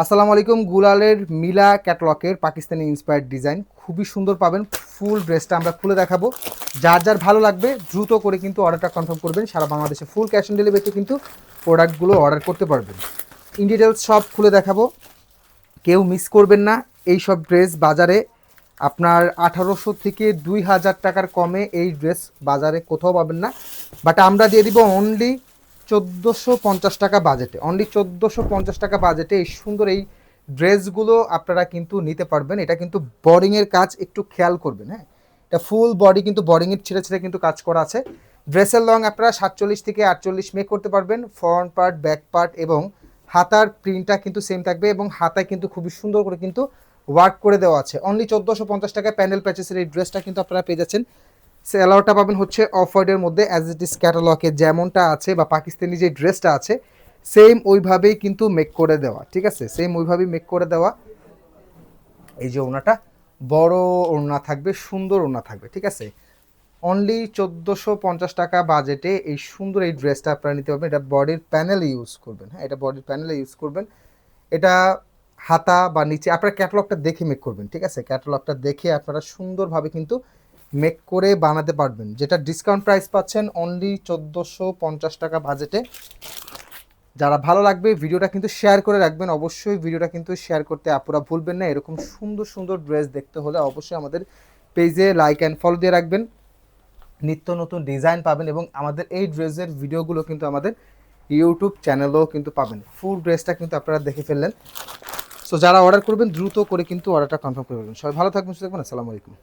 আসসালামু আলাইকুম। গুলালের মিলা ক্যাটলকের পাকিস্তানি ইন্সপায়ার্ড ডিজাইন খুবই সুন্দর পাবেন। ফুল ড্রেসটা আমরা খুলে দেখাবো। যার যার ভালো লাগবে দ্রুত করে কিন্তু অর্ডারটা কনফার্ম করবেন। সারা বাংলাদেশে ফুল ক্যাশ অন ডেলিভারিতে কিন্তু প্রোডাক্টগুলো অর্ডার করতে পারবেন। ইন ডিটেলস সব খুলে দেখাবো, কেউ মিস করবেন না। এই সব ড্রেস বাজারে আপনার 1800 থেকে 2000 টাকার কমে এই ড্রেস বাজারে কোথাও পাবেন না, বাট আমরা দিয়ে দিব অনলি 1450 টাকা বাজেটে। অনলি 1450 টাকা বাজেটে এই সুন্দর এই ড্রেসগুলো আপনারা কিন্তু নিতে পারবেন। এটা কিন্তু বডিংয়ের কাজ একটু খেয়াল করবেন। হ্যাঁ, এটা ফুল বডি কিন্তু বডিংয়ের ছিঁড়ে ছিঁড়ে কিন্তু কাজ করা আছে। ড্রেসের লং আপনারা 47 থেকে 48 মেক করতে পারবেন। ফ্রন্ট পার্ট, ব্যাক পার্ট এবং হাতার প্রিন্টটা কিন্তু সেম থাকবে এবং হাতায় কিন্তু খুবই সুন্দর করে কিন্তু ওয়ার্ক করে দেওয়া আছে। অনলি 1450 টাকায় প্যান্ডেল প্যাচেসের এই ড্রেসটা কিন্তু আপনারা পেয়ে যাচ্ছেন। সেলারটা পাবেন হচ্ছে অফ হোয়াইটের মধ্যে, অ্যাজ ইট ইজ ক্যাটালগে যেমনটা আছে বা পাকিস্তানি যে ড্রেসটা আছে সেম ওইভাবেই কিন্তু মেক করে দেওয়া। ঠিক আছে, সেম ওইভাবেই মেক করে দেওয়া। এই যে ওনাটা বড় ওড়না থাকবে, সুন্দর ওড়না থাকবে। ঠিক আছে, অনলি 1450 টাকা বাজেটে এই সুন্দর এই ড্রেসটা আপনারা নিতে পারবেন। এটা বডির প্যানেলে ইউজ করবেন। হ্যাঁ, এটা বডির প্যানেলে ইউজ করবেন। এটা হাতা বা নিচে আপনারা ক্যাটালগটা দেখে মেক করবেন। ঠিক আছে, ক্যাটালগটা দেখে আপনারা সুন্দরভাবে কিন্তু মেক করে বানাতে পারবেন। যেটা ডিসকাউন্ট প্রাইস পাচ্ছেন অনলি 1450 টাকা বাজেটে। যারা ভালো লাগবে ভিডিওটা কিন্তু শেয়ার করে রাখবেন। অবশ্যই ভিডিওটা কিন্তু শেয়ার করতে আপনারা ভুলবেন না। এরকম সুন্দর সুন্দর ড্রেস দেখতে হলে অবশ্যই আমাদের পেজে লাইক অ্যান্ড ফলো দিয়ে রাখবেন। নিত্য নতুন ডিজাইন পাবেন এবং আমাদের এই ড্রেসের ভিডিওগুলো কিন্তু আমাদের ইউটিউব চ্যানেলেও কিন্তু পাবেন। ফুল ড্রেসটা কিন্তু আপনারা দেখে ফেললেন। সো যারা অর্ডার করবেন দ্রুত করে কিন্তু অর্ডারটা কনফার্ম করে ফেলবেন। সবাই ভালো থাকবেন, সুস্থ থাকবেন। আসসালামু আলাইকুম।